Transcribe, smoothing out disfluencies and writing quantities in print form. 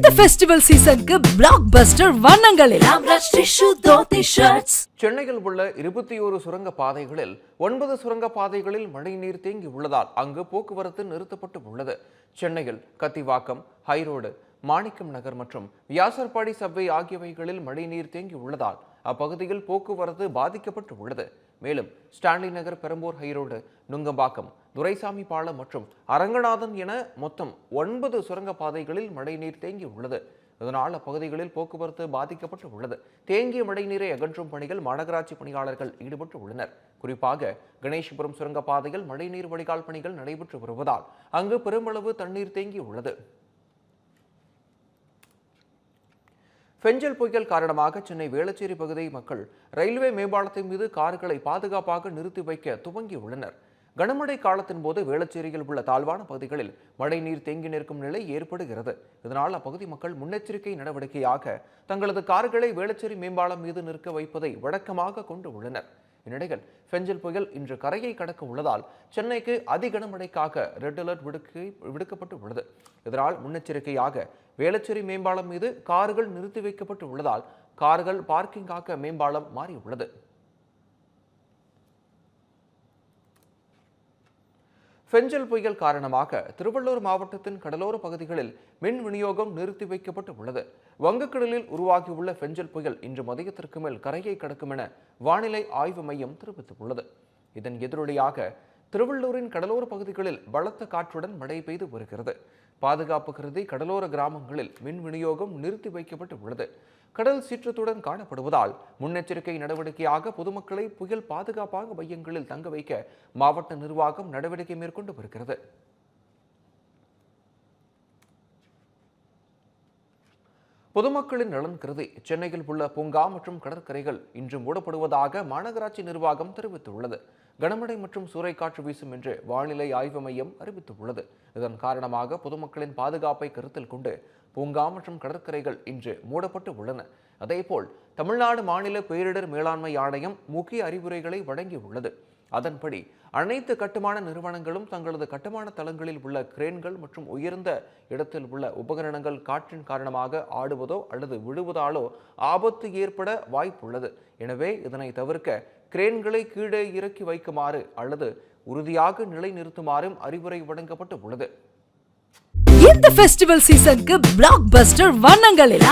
இந்த ஃபெஸ்டிவல் சீசனுக்கு பிளாக் பஸ்டர் வண்ணங்களில் சென்னையில் உள்ள 21 சுரங்க பாதைகளில் 9 சுரங்க பாதைகளில் மழைநீர் தேங்கி உள்ளதால் அங்கு போக்குவரத்து நிறுத்தப்பட்டு உள்ளது. சென்னையில் கத்திவாக்கம், ஹைரோடு, மாணிக்கம் நகர் மற்றும் வியாசர்பாடி சப்வே ஆகியவைகளில் மழைநீர் தேங்கி உள்ளதால் அப்பகுதியில் போக்குவரத்து பாதிக்கப்பட்டு உள்ளது. மேலும் ஸ்டான்லி நகர், பெரம்பூர் ஹைரோடு, நுங்கம்பாக்கம், துரைசாமி பாலம் மற்றும் அரங்கநாதன் என மொத்தம் 9 சுரங்க பாதைகளில் மழைநீர் தேங்கி உள்ளது. இதனால் அப்பகுதிகளில் போக்குவரத்து பாதிக்கப்பட்டு உள்ளது. தேங்கிய மழைநீரை அகற்றும் பணிகள் மாநகராட்சி பணியாளர்கள் ஈடுபட்டு உள்ளனர். குறிப்பாக கணேசபுரம் சுரங்கப்பாதையில் மழைநீர் வடிகால் பணிகள் நடைபெற்று வருவதால் அங்கு பெருமளவு தண்ணீர் தேங்கி உள்ளது. பெஞ்சல் புயல் காரணமாக சென்னை வேளச்சேரி பகுதி மக்கள் ரயில்வே மேம்பாலத்தின் மீது கார்களை பாதுகாப்பாக நிறுத்தி வைக்க துவங்கியுள்ளனர். கனமழை காலத்தின் போது வேளச்சேரியில் உள்ள தாழ்வான பகுதிகளில் மழைநீர் தேங்கி நிற்கும் நிலை ஏற்படுகிறது. இதனால் அப்பகுதி மக்கள் முன்னெச்சரிக்கை நடவடிக்கையாக தங்களது கார்களை வேளச்சேரி மேம்பாலம் மீது நிற்க வைப்பதை வழக்கமாக கொண்டு உள்ளனர். இந்நிலையில் பெஞ்சல் புயல் இன்று கரையை கடக்க உள்ளதால் சென்னைக்கு அதிகனமழைக்காக ரெட் அலர்ட் விடுக்கப்பட்டு உள்ளது. இதனால் முன்னெச்சரிக்கையாக வேளச்சேரி மேம்பாலம் மீது கார்கள் நிறுத்தி வைக்கப்பட்டு உள்ளதால் கார்கள் பார்க்கிங்காக மேம்பாலம் மாறியுள்ளது. பெஞ்சல் புயல் காரணமாக திருவள்ளூர் மாவட்டத்தின் கடலோர பகுதிகளில் மின் விநியோகம் நிறுத்தி வைக்கப்பட்டு உள்ளது. வங்கக்கடலில் உருவாகியுள்ள பெஞ்சல் புயல் இன்று மதியத்திற்கு மேல் கரையை கடக்கும் என வானிலை ஆய்வு மையம் தெரிவித்துள்ளது. இதன் எதிரொலியாக திருவள்ளூரின் கடலோர பகுதிகளில் பலத்த காற்றுடன் மழை பெய்து வருகிறது. பாதுகாப்பு கருதி கடலோர கிராமங்களில் மின் விநியோகம் நிறுத்தி வைக்கப்பட்டு உள்ளது. கடல் சீற்றத்துடன் காணப்படுவதால் முன்னெச்சரிக்கை நடவடிக்கையாக பொதுமக்களை புயல் பாதுகாப்பாக மையங்களில் தங்க வைக்க மாவட்ட நிர்வாகம் நடவடிக்கை மேற்கொண்டு வருகிறது. பொதுமக்களின் நலன் கருதி சென்னையில் உள்ள பூங்கா மற்றும் கடற்கரைகள் இன்று மூடப்படுவதாக மாநகராட்சி நிர்வாகம் தெரிவித்துள்ளது. கனமழை மற்றும் சூறைக்காற்று வீசும் என்று வானிலை ஆய்வு மையம் அறிவித்துள்ளது. இதன் காரணமாக பொதுமக்களின் பாதுகாப்பை கருத்தில் கொண்டு பூங்கா மற்றும் கடற்கரைகள் இன்று மூடப்பட்டு உள்ளன. அதேபோல் தமிழ்நாடு மாநில பேரிடர் மேலாண்மை ஆணையம் முக்கிய அறிவுரைகளை வழங்கியுள்ளது. அதன்படி அனைத்து கட்டுமான நிறுவனங்களும் தங்களது கட்டுமான தளங்களில் உள்ள கிரேன்கள் மற்றும் உயர்ந்த இடத்தில் உள்ள உபகரணங்கள் காற்றின் காரணமாக ஆடுவதோ அல்லது விழுவதாலோ ஆபத்து ஏற்பட வாய்ப்புள்ளது. எனவே இதனை தவிர்க்க கிரேன்களை கீழே இறக்கி வைக்குமாறு அல்லது உறுதியாக நிலைநிறுத்துமாறும் அறிவுரை வழங்கப்பட்டு உள்ளது. இந்த ஃபெஸ்டிவல் சீசனுக்கு பிளாக் பஸ்டர் வண்ணங்களில்